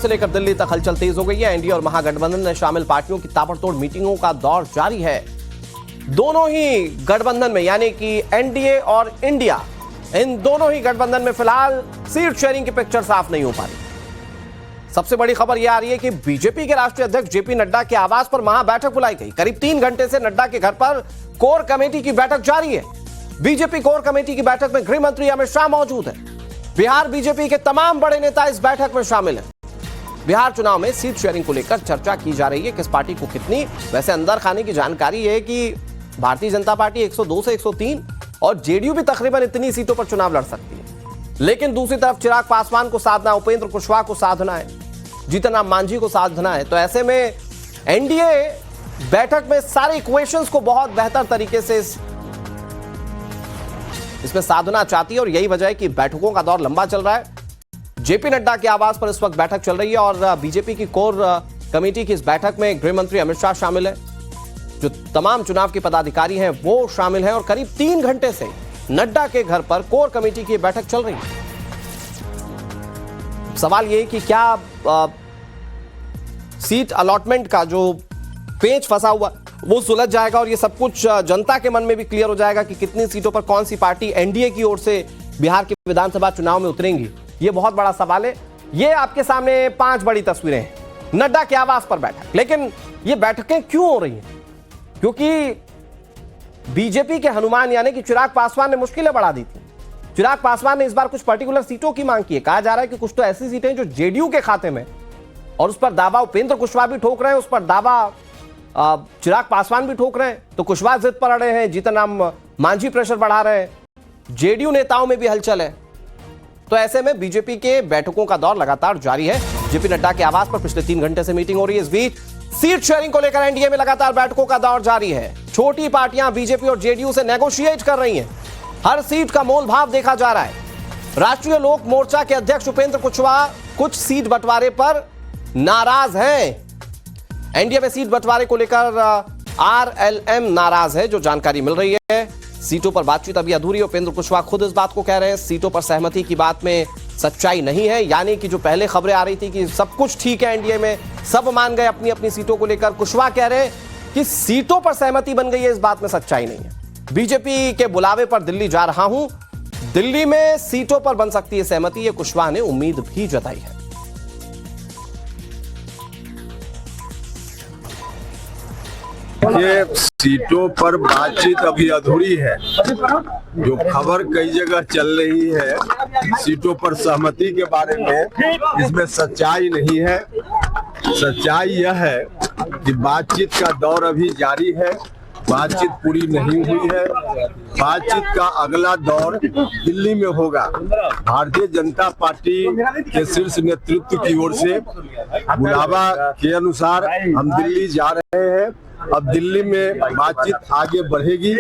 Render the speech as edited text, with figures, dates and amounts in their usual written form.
से लेकर दिल्ली तक हलचल तेज हो गई है। एनडीए और महागठबंधन में शामिल पार्टियों की ताबड़तोड़ मीटिंगों का दौर जारी है। दोनों ही गठबंधन में यानी कि एनडीए और इंडिया, इन दोनों ही गठबंधन में फिलहाल सीट शेयरिंग की पिक्चर साफ नहीं हो पा रही। सबसे बड़ी खबर यह आ रही है कि बीजेपी के राष्ट्रीय अध्यक्ष जेपी नड्डा के आवास पर महा बैठक बुलाई गई। करीब 3 घंटे से नड्डा के घर पर कोर कमेटी की बैठक जारी है। बीजेपी कोर कमेटी की बैठक में गृह मंत्री अमित शाह मौजूद है। बिहार बीजेपी के तमाम बड़े नेता इस बैठक में शामिल हैं। बिहार चुनाव में सीट शेयरिंग को लेकर चर्चा की जा रही है, किस पार्टी को कितनी। वैसे अंदर खाने की जानकारी है कि भारतीय जनता पार्टी 102 से 103 और जेडीयू भी तकरीबन इतनी सीटों पर चुनाव लड़ सकती है। लेकिन दूसरी तरफ चिराग पासवान को साधना, उपेंद्र कुशवाहा को साधना है, जीतन राम मांझी को साधना है। तो ऐसे में एनडीए बैठक में सारे इक्वेशंस को बहुत बेहतर तरीके से इसमें साधना चाहती है और यही वजह है कि बैठकों का दौर लंबा चल रहा है। जेपी नड्डा के आवास पर इस वक्त बैठक चल रही है और बीजेपी की कोर कमेटी की इस बैठक में गृह मंत्री अमित शाह शामिल है, जो तमाम चुनाव के पदाधिकारी हैं वो शामिल हैं और करीब 3 घंटे से नड्डा के घर पर कोर कमेटी की बैठक चल रही है। सवाल ये कि क्या सीट अलॉटमेंट का जो पेच फंसा हुआ वो सुलझ जाएगा और ये सब कुछ जनता के मन में भी क्लियर हो जाएगा कि कितनी सीटों पर कौन सी पार्टी एनडीए की ओर से बिहार के विधानसभा चुनाव में उतरेंगी। ये बहुत बड़ा सवाल है। ये आपके सामने 5 बड़ी तस्वीरें हैं नड्डा के आवास पर बैठक। लेकिन ये बैठकें क्यों हो रही हैं? क्योंकि बीजेपी के हनुमान यानी कि चिराग पासवान ने मुश्किलें बढ़ा दी थी। चिराग पासवान ने इस बार कुछ पर्टिकुलर सीटों की मांग की है। कहा जा रहा है कि कुछ तो ऐसी सीटें जो जेडीयू के खाते में, और उस पर दावा उपेंद्र कुशवाहा भी ठोक रहे हैं, उस पर दावा चिराग पासवान भी ठोक रहे हैं। तो कुशवाहा जिद पर अड़े हैं, जीतन राम मांझी प्रेशर बढ़ा रहे हैं, जेडीयू नेताओं में भी हलचल है। तो ऐसे में बीजेपी के बैठकों का दौर लगातार जारी है। जेपी नड्डा के आवास पर पिछले 3 घंटे से मीटिंग हो रही है। इस बीच सीट शेयरिंग को लेकर एनडीए में लगातार बैठकों का दौर जारी है। छोटी पार्टियां बीजेपी और जेडीयू से नेगोशिएट कर रही हैं। हर सीट का मोल भाव देखा जा रहा है। राष्ट्रीय लोक मोर्चा के अध्यक्ष उपेंद्र कुशवाहा कुछ सीट बंटवारे पर नाराज हैं। एनडीए में सीट बंटवारे को लेकर आरएलएम नाराज है, जो जानकारी मिल रही है। सीटों पर बातचीत अभी अधूरी है। उपेंद्र कुशवाहा खुद इस बात को कह रहे हैं, सीटों पर सहमति की बात में सच्चाई नहीं है। यानी कि जो पहले खबरें आ रही थी कि सब कुछ ठीक है एनडीए में, सब मान गए अपनी अपनी सीटों को लेकर, कुशवाहा कह रहे हैं कि सीटों पर सहमति बन गई है, इस बात में सच्चाई नहीं है। बीजेपी के बुलावे पर दिल्ली जा रहा हूं, दिल्ली में सीटों पर बन सकती है सहमति, ये कुशवाहा ने उम्मीद भी जताई है। ये सीटों पर बातचीत अभी अधूरी है। जो खबर कई जगह चल रही है सीटों पर सहमति के बारे में, इसमें सच्चाई नहीं है। सच्चाई यह है कि बातचीत का दौर अभी जारी है, बातचीत पूरी नहीं हुई है। बातचीत का अगला दौर दिल्ली में होगा। भारतीय जनता पार्टी के शीर्ष नेतृत्व की ओर से बुलावा के अनुसार हम दिल्ली जा रहे हैं। अब दिल्ली में बातचीत आगे बढ़ेगी।